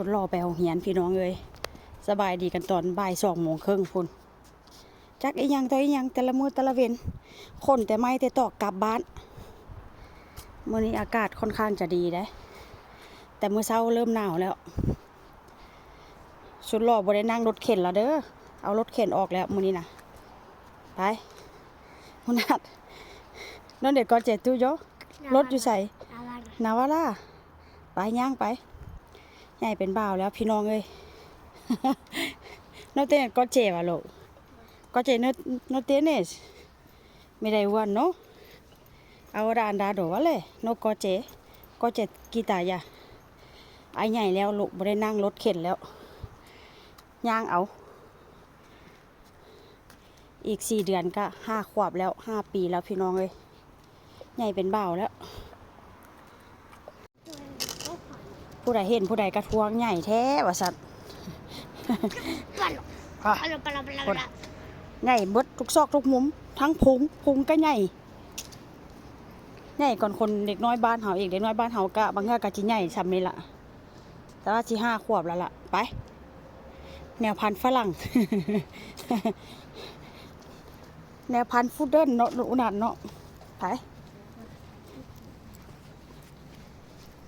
สุดรอไปโรงเรียนพี่น้องเลยสบายดีกันตอนบ่าย2:30พุ่นจักอีหยังต่ออีหยังแต่ละมื้อแต่ละเว้นคนแต่ไม่แต่ตอกกลับบ้านมื้อนี้อากาศค่อนข้างจะดีได้แต่มื้อเช้าเริ่มหนาวแล้วสุดรอบ่ได้นั่งรถเข็นแล้วเด้อเอารถเข็นออกแล้วมื้อนี้นะไปหุ่นนัดนั่นเด็กก็เจ็ดตู้โยรถอยู่ใส่นาวาล่าไปย่างไปใหญ่เป็นบ่าวแล้วพี่น้องเอ้ย no tienes coche valo coche no tienes mira igual no ahora andado vale no coche coche quita ya ไอ้ใหญ่แล้วลูกไม่ได้นั่งรถเข็นแล้วย่างเอาอีก4 เดือนก็5 ขวบแล้ว5 ปีแล้วพี่น้องเอ้ยใหญ่เป็นบ่าวแล้วผู้ใดเห็นผู้ใดกระทวงใหญ่แท้ว่าสัตว์ใหญ่เบิดทุกซอกทุกมุมทั้งพุงก็ใหญ่ก่อนคนเด็กน้อยบ้านเฮาเองเด็กน้อยบ้านเฮากะบางเทื่อก็สิใหญ่ซ้ำนี่ล่ะแต่ว่าสิ5 ขวบแล้วล่ะไปแนวพันธุ์ฝรั่ง แนวพันธุ์ฟุตเดิลเนาะอุนัดเนาะไป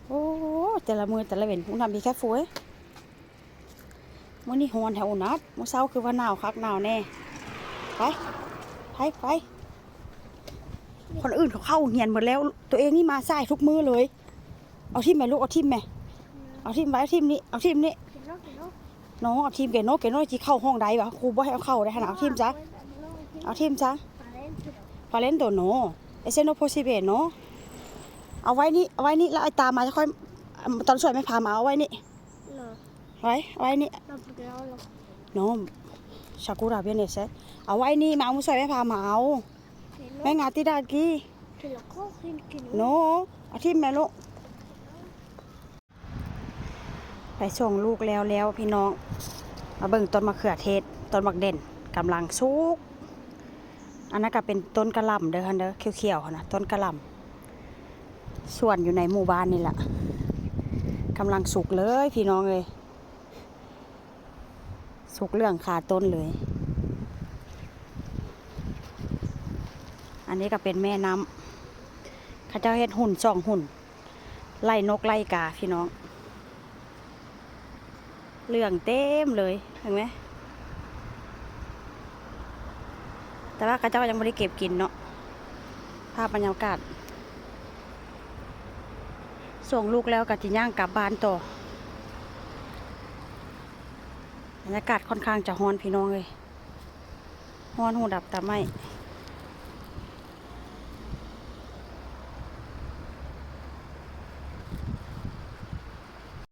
โอ้แต่ละมือแต่ละเว้นอุนัดมีแค่ฝวยมื้อนี้ร้อนแถวอุนัดมื้อเช้าคือว่าหนาวคักหนาวแน่ไปคนอื่นเขาเข้าเหียนหมดแล้วตัวเองนี่มาสายทุกมื้อเลยเอาทิมไหมลูกเอาทิมไหมเอาทิมไว้เอาทิมนี้เอาทิมนี้น้องเอาทิมเกโน่ที่เข้าห้องใดวะครูบ่ให้เอาเข้าได้ขนาดเอาทิมจ้ะเอาทิมจ้ะพาเล่นตัวโนเอเซโนโพซิเบโนเอาไว้นี่แล้วไอ้ตามาจะค่อยตอนสวยไม่พามาเอาไว้นี่ไว้นี่โนชากุระเบเนสเอาไว้นี่มาเอาสวยไม่พามาเอาแม่งาติดากี้โนเอาทิมแม่ลูกไปส่งลูกแล้วพี่น้องมาเบิ่งต้นมะเขือเทศต้นบักเด่นกำลังสุกอันนั้นก็เป็นต้นกระหล่ำเด้อฮันเด้อเขียวๆนะต้นกระหล่ำส่วนอยู่ในหมู่บ้านนี่แหละกำลังสุกเลยพี่น้องเลยสุกเรื่องขาต้นเลยอันนี้ก็เป็นแม่น้ำข้าเจ้าเฮ็ดหุ่น2 หุ่นไล่นกไล่กาพี่น้องเรื่องเต็มเลยเห็นไหมแต่ว่าข้าเจ้ายังไม่ได้เก็บกินเนาะภาพบรรยากาศส่งลูกแล้วกับจิย่างกลับบ้านต่อบรรยากาศค่อนข้างจะร้อนพี่น้องเลยร้อนหูดับตาไหม